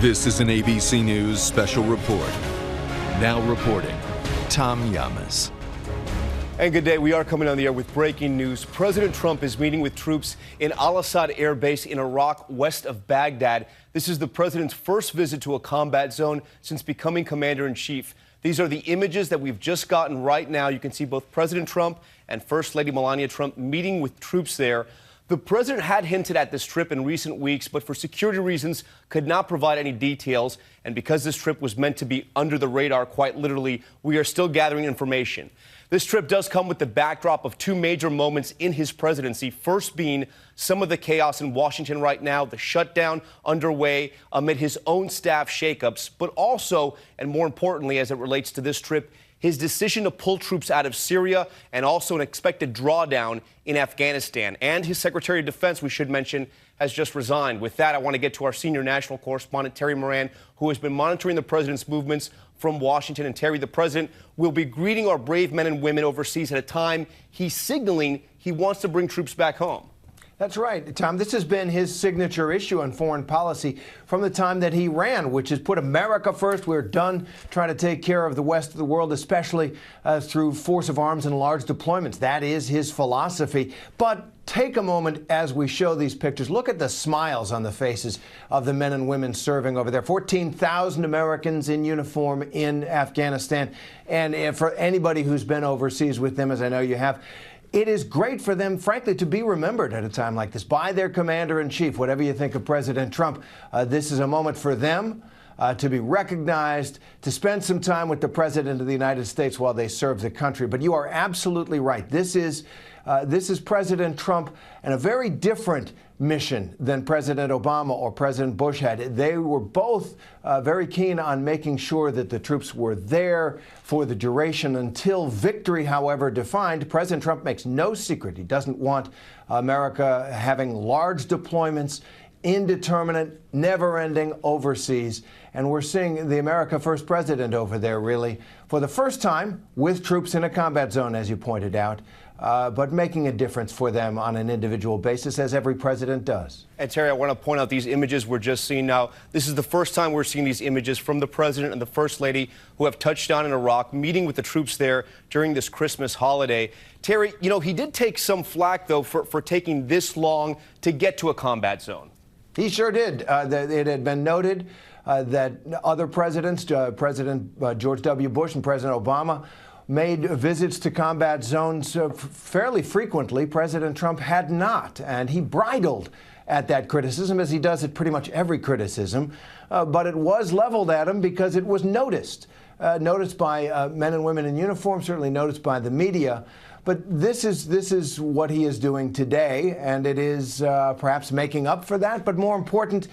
This is an ABC News special report. Now reporting, Tom Yamas. And good day. We are coming on the air with breaking news. President Trump is meeting with troops in Asad Air Base in Iraq, west of Baghdad. This is the president's first visit to a combat zone since becoming commander-in-chief. These are the images that we've just gotten right now. You can see both President Trump and First Lady Melania Trump meeting with troops there. The president had hinted at this trip in recent weeks, but for security reasons could not provide any details. And because this trip was meant to be under the radar, quite literally, we are still gathering information. This trip does come with the backdrop of two major moments in his presidency. First being some of the chaos in Washington right now, the shutdown underway amid his own staff shakeups, but also, and more importantly, as it relates to this trip, his decision to pull troops out of Syria and also an expected drawdown in Afghanistan. And his Secretary of Defense, we should mention, has just resigned. With that, I want to get to our senior national correspondent, Terry Moran, who has been monitoring the president's movements from Washington. And Terry, the president will be greeting our brave men and women overseas at a time he's signaling he wants to bring troops back home. That's right, Tom. This has been his signature issue on foreign policy from the time that he ran, which is put America first. We're done trying to take care of the rest of the world, especially through force of arms and large deployments. That is his philosophy. But take a moment as we show these pictures. Look at the smiles on the faces of the men and women serving over there. 14,000 Americans in uniform in Afghanistan. And for anybody who's been overseas with them, as I know you have, it is great for them, frankly, to be remembered at a time like this by their commander-in-chief. Whatever you think of President Trump, this is a moment for them to be recognized, to spend some time with the President of the United States while they serve the country. But you are absolutely right. This is President Trump and a very different mission than President Obama or President Bush had. They were both very keen on making sure that the troops were there for the duration until victory, however defined. President Trump makes no secret. He doesn't want America having large deployments, indeterminate, never-ending overseas. And we're seeing the America First president over there, really, for the first time with troops in a combat zone, as you pointed out, but making a difference for them on an individual basis, as every president does. And Terry, I want to point out these images we're just seeing now. This is the first time we're seeing these images from the president and the first lady who have touched down in Iraq, meeting with the troops there during this Christmas holiday. Terry, you know, he did take some flack, though, for taking this long to get to a combat zone. He sure did. It had been noted that other presidents, President George W. Bush and President Obama, made visits to combat zones fairly frequently. President Trump had not, and he bridled at that criticism, as he does at pretty much every criticism. But it was leveled at him because it was noticed by men and women in uniform, certainly noticed by the media. But this is what he is doing today, and it is perhaps making up for that. But more important,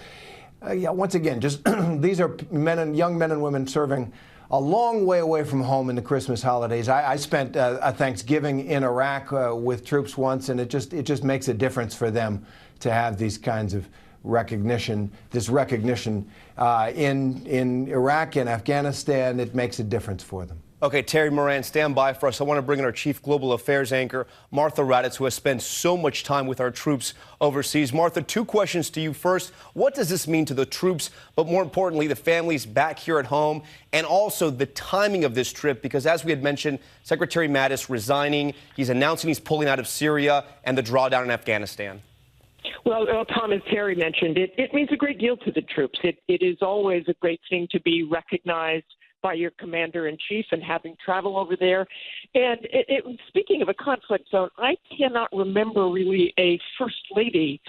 once again, just these are young men and women serving a long way away from home in the Christmas holidays. I spent a Thanksgiving in Iraq with troops once, and it just makes a difference for them to have these kinds of recognition. This recognition in Iraq and Afghanistan, it makes a difference for them. Okay, Terry Moran, stand by for us. I want to bring in our Chief Global Affairs anchor, Martha Raddatz, who has spent so much time with our troops overseas. Martha, two questions to you. First, what does this mean to the troops, but more importantly, the families back here at home, and also the timing of this trip? Because as we had mentioned, Secretary Mattis resigning, he's announcing he's pulling out of Syria and the drawdown in Afghanistan. Well, Tom, as Terry mentioned, it means a great deal to the troops. It is always a great thing to be recognized by your commander-in-chief and having travel over there. And speaking of a conflict zone, I cannot remember really a first lady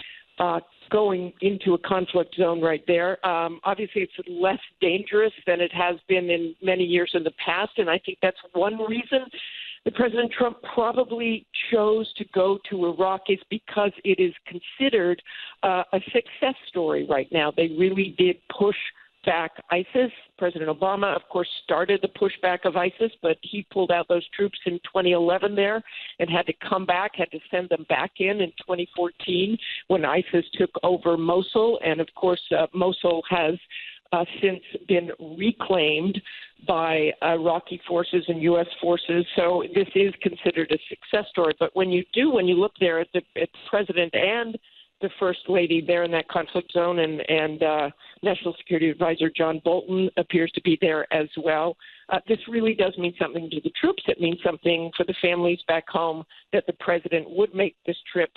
going into a conflict zone right there. Obviously, it's less dangerous than it has been in many years in the past, and I think that's one reason that President Trump probably chose to go to Iraq is because it is considered a success story right now. They really did push back ISIS. President Obama, of course, started the pushback of ISIS, but he pulled out those troops in 2011 there and had to come back, had to send them back in 2014 when ISIS took over Mosul. And, of course, Mosul has since been reclaimed by Iraqi forces and U.S. forces. So this is considered a success story. But when you look there at the president and the First Lady there in that conflict zone, and National Security Advisor John Bolton appears to be there as well. This really does mean something to the troops. It means something for the families back home that the president would make this trip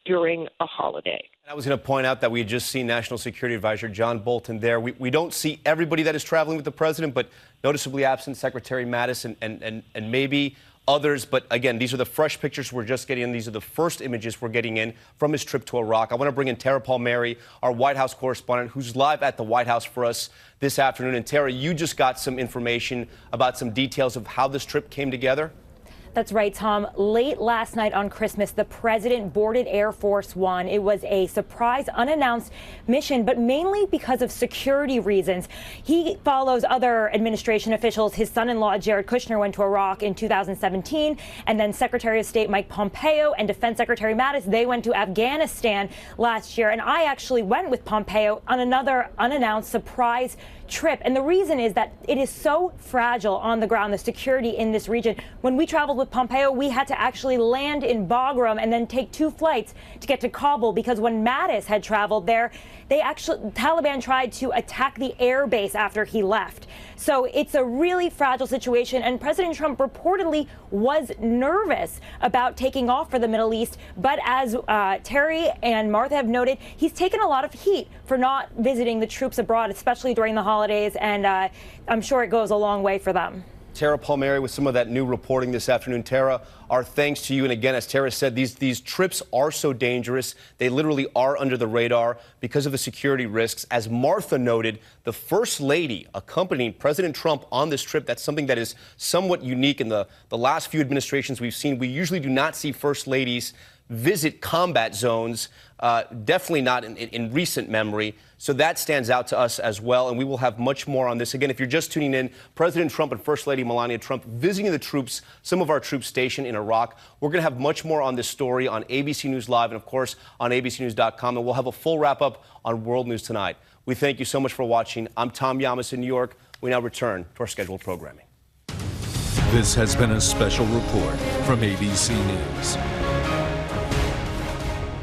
during a holiday. I was going to point out that we had just seen National Security Advisor John Bolton there. We don't see everybody that is traveling with the president, but noticeably absent Secretary Mattis and maybe others. But again, these are the fresh pictures we're just getting in. These are the first images we're getting in from his trip to Iraq. I want to bring in Tara Palmieri, our White House correspondent, who's live at the White House for us this afternoon. And Tara, you just got some information about some details of how this trip came together. That's right, Tom. Late last night on Christmas, the president boarded Air Force One. It was a surprise, unannounced mission, but mainly because of security reasons. He follows other administration officials. His son-in-law, Jared Kushner, went to Iraq in 2017, and then Secretary of State Mike Pompeo and Defense Secretary Mattis, they went to Afghanistan last year. And I actually went with Pompeo on another unannounced surprise trip. And the reason is that it is so fragile on the ground, the security in this region. When we traveled with Pompeo, we had to actually land in Bagram and then take 2 flights to get to Kabul, because when Mattis had traveled there, Taliban tried to attack the air base after he left. So it's a really fragile situation, and President Trump reportedly was nervous about taking off for the Middle East. But as Terry and Martha have noted, he's taken a lot of heat for not visiting the troops abroad, especially during the holidays, and I'm sure it goes a long way for them. Tara Palmieri with some of that new reporting this afternoon. Tara, our thanks to you. And again, as Tara said, these trips are so dangerous. They literally are under the radar because of the security risks. As Martha noted, the First Lady accompanying President Trump on this trip, that's something that is somewhat unique in the last few administrations we've seen. We usually do not see First Ladies visit combat zones, definitely not in recent memory. So that stands out to us as well, and we will have much more on this. Again, if you're just tuning in, President Trump and First Lady Melania Trump visiting the troops, some of our troops stationed in Iraq. We're going to have much more on this story on ABC News Live and, of course, on abcnews.com, and we'll have a full wrap-up on World News Tonight. We thank you so much for watching. I'm Tom Yamas in New York. We now return to our scheduled programming. This has been a special report from ABC News.